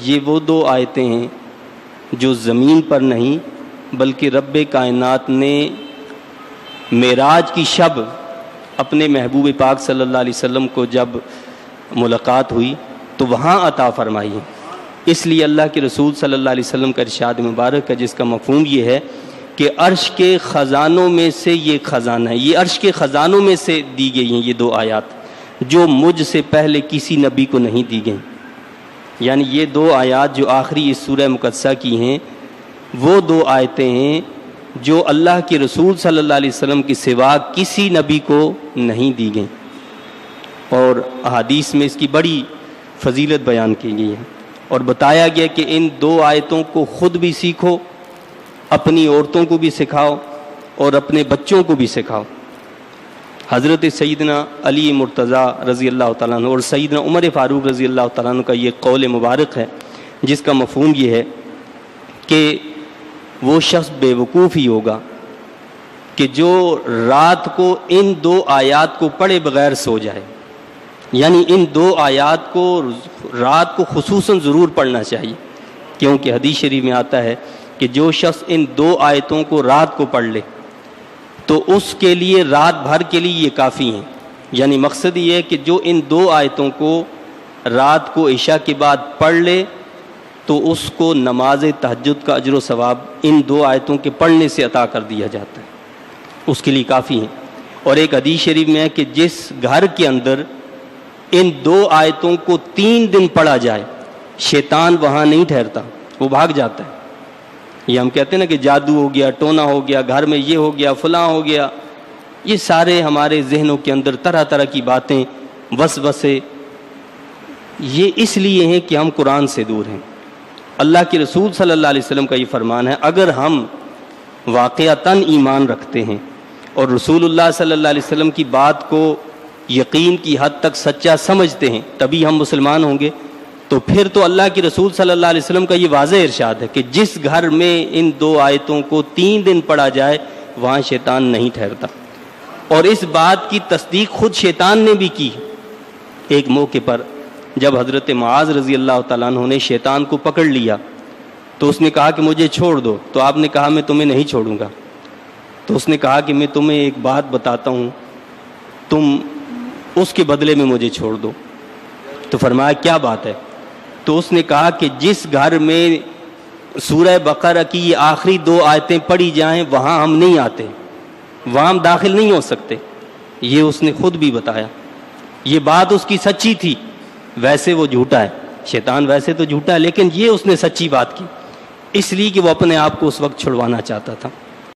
یہ وہ دو آیتیں ہیں جو زمین پر نہیں بلکہ رب کائنات نے معراج کی شب اپنے محبوب پاک صلی اللہ علیہ وسلم کو جب ملاقات ہوئی تو وہاں عطا فرمائی ہیں۔ اس لیے اللہ کے رسول صلی اللہ علیہ وسلم کا ارشاد مبارک ہے جس کا مفہوم یہ ہے کہ عرش کے خزانوں میں سے یہ خزانہ ہے، یہ عرش کے خزانوں میں سے دی گئی ہیں یہ دو آیات جو مجھ سے پہلے کسی نبی کو نہیں دی گئیں۔ یعنی یہ دو آیات جو آخری اس سورہ مقدسہ کی ہیں وہ دو آیتیں ہیں جو اللہ کے رسول صلی اللہ علیہ وسلم کے سوا کسی نبی کو نہیں دی گئیں، اور احادیث میں اس کی بڑی فضیلت بیان کی گئی ہے اور بتایا گیا کہ ان دو آیتوں کو خود بھی سیکھو، اپنی عورتوں کو بھی سکھاؤ اور اپنے بچوں کو بھی سکھاؤ۔ حضرت سیدنا علی مرتضیٰ رضی اللہ تعالیٰ عنہ اور سیدنا عمر فاروق رضی اللہ تعالیٰ عنہ کا یہ قول مبارک ہے جس کا مفہوم یہ ہے کہ وہ شخص بے وقوف ہی ہوگا کہ جو رات کو ان دو آیات کو پڑھے بغیر سو جائے۔ یعنی ان دو آیات کو رات کو خصوصاً ضرور پڑھنا چاہیے، کیونکہ حدیث شریف میں آتا ہے کہ جو شخص ان دو آیتوں کو رات کو پڑھ لے تو اس کے لیے رات بھر کے لیے یہ کافی ہیں۔ یعنی مقصد یہ ہے کہ جو ان دو آیتوں کو رات کو عشاء کے بعد پڑھ لے تو اس کو نماز تہجد کا اجر و ثواب ان دو آیتوں کے پڑھنے سے عطا کر دیا جاتا ہے، اس کے لیے کافی ہیں۔ اور ایک حدیث شریف میں ہے کہ جس گھر کے اندر ان دو آیتوں کو 3 دن پڑھا جائے شیطان وہاں نہیں ٹھہرتا، وہ بھاگ جاتا ہے۔ یہ ہم کہتے ہیں نا کہ جادو ہو گیا، ٹونا ہو گیا، گھر میں یہ ہو گیا، فلاں ہو گیا، یہ سارے ہمارے ذہنوں کے اندر طرح طرح کی باتیں، وسوسے، یہ اس لیے ہیں کہ ہم قرآن سے دور ہیں۔ اللہ کے رسول صلی اللہ علیہ وسلم کا یہ فرمان ہے اگر ہم واقعتاً ایمان رکھتے ہیں اور رسول اللہ صلی اللہ علیہ وسلم کی بات کو یقین کی حد تک سچا سمجھتے ہیں تبھی ہم مسلمان ہوں گے۔ تو پھر تو اللہ کے رسول صلی اللہ علیہ وسلم کا یہ واضح ارشاد ہے کہ جس گھر میں ان دو آیتوں کو 3 دن پڑھا جائے وہاں شیطان نہیں ٹھہرتا، اور اس بات کی تصدیق خود شیطان نے بھی کی۔ ایک موقع پر جب حضرت معاذ رضی اللہ تعالیٰ عنہ نے شیطان کو پکڑ لیا تو اس نے کہا کہ مجھے چھوڑ دو، تو آپ نے کہا میں تمہیں نہیں چھوڑوں گا۔ تو اس نے کہا کہ میں تمہیں ایک بات بتاتا ہوں، تم اس کے بدلے میں مجھے چھوڑ دو۔ تو فرمایا کیا بات ہے؟ تو اس نے کہا کہ جس گھر میں سورہ بقرہ کی یہ آخری 2 آیتیں پڑھی جائیں وہاں ہم نہیں آتے، وہاں ہم داخل نہیں ہو سکتے۔ یہ اس نے خود بھی بتایا، یہ بات اس کی سچی تھی، ویسے وہ جھوٹا ہے، شیطان ویسے تو جھوٹا ہے لیکن یہ اس نے سچی بات کی، اس لیے کہ وہ اپنے آپ کو اس وقت چھڑوانا چاہتا تھا۔